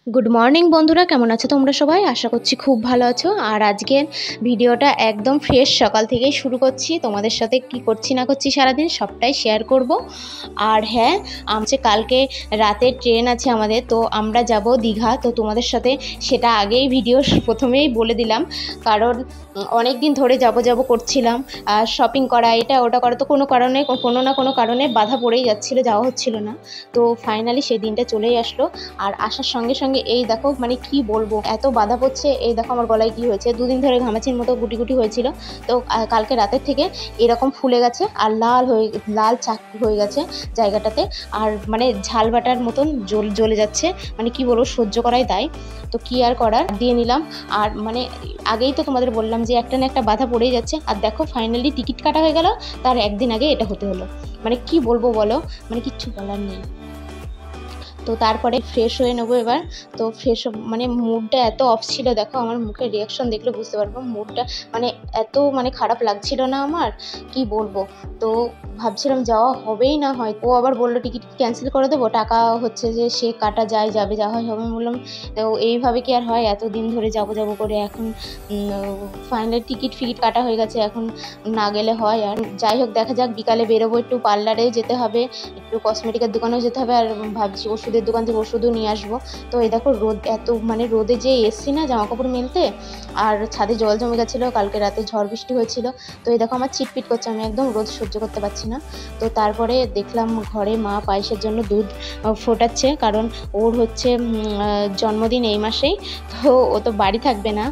Good morning বন্ধুরা, কেমন আছো তোমরা সবাই? আশা করছি খুব ভালো আছো। আর আজকের ভিডিওটা একদম ফ্রেশ সকাল থেকেই শুরু করছি। তোমাদের সাথে কি করছি না করছি সারাদিন সবটাই শেয়ার করব। আর হ্যাঁ, কালকে রাতে ট্রেন আছে আমাদের, তো আমরা যাব দীঘা। তো তোমাদের সাথে সেটা আগেই ভিডিও প্রথমেই বলে দিলাম, কারণ অনেক দিন ধরে যাব যাব করছিলাম। আর শপিং করা এটা ওটা করা, তো কোনো না কোনো কারণে বাধা পড়েই যাচ্ছিলো, যাওয়া হচ্ছিল না। তো ফাইনালি সেই দিনটা চলেই আসলো। আর আসার সঙ্গে সঙ্গে এই দেখো, মানে কি বলবো, এত বাধা পড়ছে। এই দেখো আমার গলায় কি হয়েছে, দুদিন ধরে ঘামাচির মতো গুটি গুটি হয়েছিল, তো কালকে রাতের থেকে এরকম ফুলে গেছে আর লাল চাক হয়ে গেছে জায়গাটাতে। আর মানে ঝাল বাটার মতন জ্বলে যাচ্ছে, মানে কি বলবো, সহ্য করাই দায়। তো কি আর করার, দিয়ে নিলাম। আর মানে আগেই তো তোমাদের বললাম যে একটা না একটা বাধা পড়েই যাচ্ছে। আর দেখো ফাইনালি টিকিট কাটা হয়ে গেল, তার একদিন আগে এটা হতে হলো। মানে কি বলবো বলো, মানে কিচ্ছু বলার নেই। তো তারপরে ফ্রেশ হয়ে নেবো এবার। তো ফ্রেশ মানে মুডটা এত অফ ছিল, দেখো আমার মুখের রিয়াকশন দেখলে বুঝতে পারবো মুডটা মানে এত মানে খারাপ লাগছিল না আমার, কি বলবো। তো ভাবছিলাম যাওয়া হবেই না, হয় ও আবার বললো টিকিট ক্যান্সেল করে দেবো, টাকা হচ্ছে যে সে কাটা যায়, যাবে যা হয় হবে। বললাম তো এইভাবে কি আর হয়, এতদিন ধরে যাবো যাবো করে এখন ফাইনাল টিকিট কাটা হয়ে গেছে, এখন না গেলে হয়। আর যাই হোক, দেখা যাক, বিকালে বেরোবো, একটু পার্লারে যেতে হবে, একটু কসমেটিকের দোকানেও যেতে হবে, আর ভাবছি ওষুধের দোকান থেকে ওষুধও নিয়ে আসবো। তো এই দেখো রোদ, এত মানে রোদে যে এসছি না জামা কাপড় মেলতে, আর ছাদে জল জমে গেছিলো, কালকে রাতে ঝড় বৃষ্টি হয়েছিল। তো এই দেখো আমার চিটপিট করছে, আমি একদম রোদ সহ্য করতে পারছি না। তো তারপরে দেখলাম ঘরে মা পায়েসের জন্য দুধ ফোটাচ্ছে, কারণ ওর হচ্ছে জন্মদিন এই মাসেই। তো ও তো বাড়ি থাকবে না,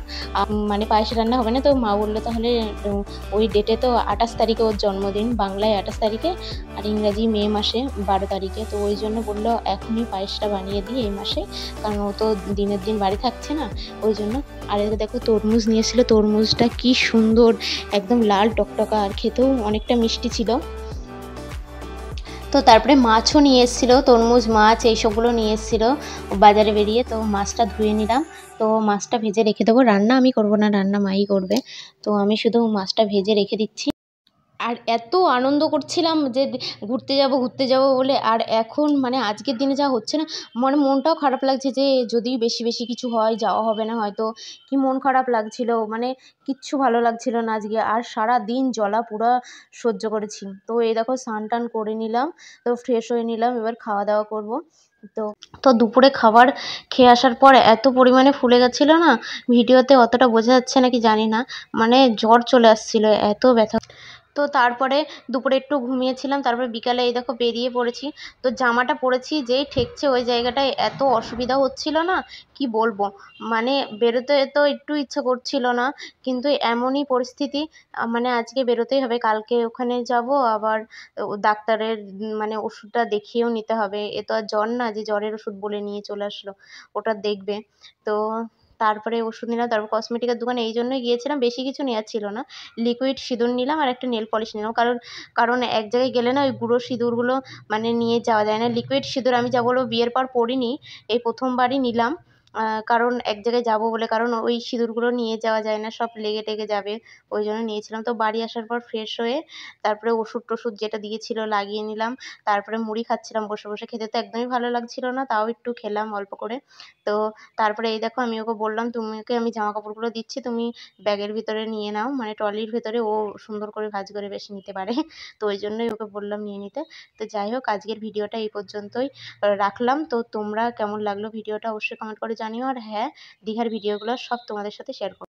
মানে পায়েস রান্না হবে না। তো মা বললো তাহলে ওই ডেটে, তো 28 তারিখে ওর জন্মদিন, বাংলায় 28 তারিখে আর ইংরাজি মে মাসে 12 তারিখে। তো ওই জন্য বললো এখনই পায়েসটা বানিয়ে দিই এই মাসে, কারণ ও তো দিনের দিন বাড়ি থাকছে না, ওই জন্য। আর এদিকে দেখো তরমুজ নিয়ে এসেছিলো, তরমুজটা কি সুন্দর, একদম লাল টকটকা, আর খেতেও অনেকটা মিষ্টি ছিল। তো তারপরে মাছও নিয়ে এসেছিলো, তরমুজ মাছ এইসবগুলো নিয়ে এসেছিলো বাজারে বেরিয়ে। তো মাছটা ধুয়ে নিলাম। তো মাছটা ভেজে রেখে দেবো, রান্না আমি করবো না, রান্না মাই করবে। তো আমি শুধু মাছটা ভেজে রেখে দিচ্ছি। আর এত আনন্দ করছিলাম যে ঘুরতে যাব বলে, আর এখন মানে আজকের দিনে যা হচ্ছে না, মানে মনটাও খারাপ লাগছে যে যদি বেশি বেশি কিছু হয়, যাওয়া হবে না হয়তো, কি মন খারাপ লাগছিল, মানে কিচ্ছু ভালো লাগছিল না আজকে। আর সারা দিন জ্বলা পুরা সহ্য করেছি। তো এই দেখো স্নান টান করে নিলাম, তো ফ্রেশ হয়ে নিলাম, এবার খাওয়া দাওয়া করব। তো তো দুপুরে খাবার খেয়ে আসার পর এত পরিমাণে ফুলে গেছিলো না, ভিডিওতে অতটা বোঝা যাচ্ছে নাকি জানি না, মানে জ্বর চলে আসছিল, এত ব্যথা। তো তারপরে দুপুরে একটু ঘুমিয়েছিলাম, তারপরে বিকালে এই দেখো বেরিয়ে পড়েছি। তো জামাটা পরেছি, যেই ঠেকছে ওই জায়গাটায় এত অসুবিধা হচ্ছিল না, কি বলবো। মানে বেরোতে তো একটু ইচ্ছা করছিল না, কিন্তু এমনই পরিস্থিতি, মানে আজকে বেরোতেই হবে, কালকে ওখানে যাব আবার। ডাক্তারের মানে ওষুধটা দেখিয়েও নিতে হবে, এ তো আর জ্বর না যে জ্বরের ওষুধ বলে নিয়ে চলে আসলো, ওটা দেখবে। তো তারপরে ওষুধ নিলাম, তারপর কসমেটিকের দোকানে এই জন্যই গিয়েছিলাম, বেশি কিছু নেওয়ার ছিল না। লিকুইড সিঁদুর নিলাম আর একটা নেল পলিশ নিলাম, কারণ কারণ এক জায়গায় গেলে না ওই গুঁড়ো সিঁদুরগুলো মানে নিয়ে যাওয়া যায় না। লিকুইড সিঁদুর আমি যা বলবো বিয়ের পর পরিনি, এই প্রথমবারই নিলাম। কারণ এক জায়গায় যাব বলে, কারণ ওই সিঁদুরগুলো নিয়ে যাওয়া যায় না, সব লেগে টেগে যাবে, ওই জন্য নিয়েছিলাম। তো বাড়ি আসার পর ফ্রেশ হয়ে তারপরে ওষুধ টষুধ যেটা দিয়েছিল লাগিয়ে নিলাম। তারপরে মুড়ি খাচ্ছিলাম বসে বসে, খেতে তো একদমই ভালো লাগছিল না, তাও একটু খেলাম অল্প করে। তো তারপরে এই দেখো আমি ওকে বললাম, তোমাকে আমি জামা কাপড়গুলো দিচ্ছি, তুমি ব্যাগের ভিতরে নিয়ে নাও, মানে ট্রলির ভেতরে ও সুন্দর করে ভাঁজ করে বেশি নিতে পারে। তো ওই জন্যই ওকে বললাম নিয়ে নিতে। তো যাই হোক, আজকের ভিডিওটা এই পর্যন্তই রাখলাম। তো তোমরা কেমন লাগলো ভিডিওটা অবশ্যই কমেন্ট করে জানিও। আর হ্যাঁ, দীঘার ভিডিওগুলো সব তোমাদের সাথে শেয়ার করব।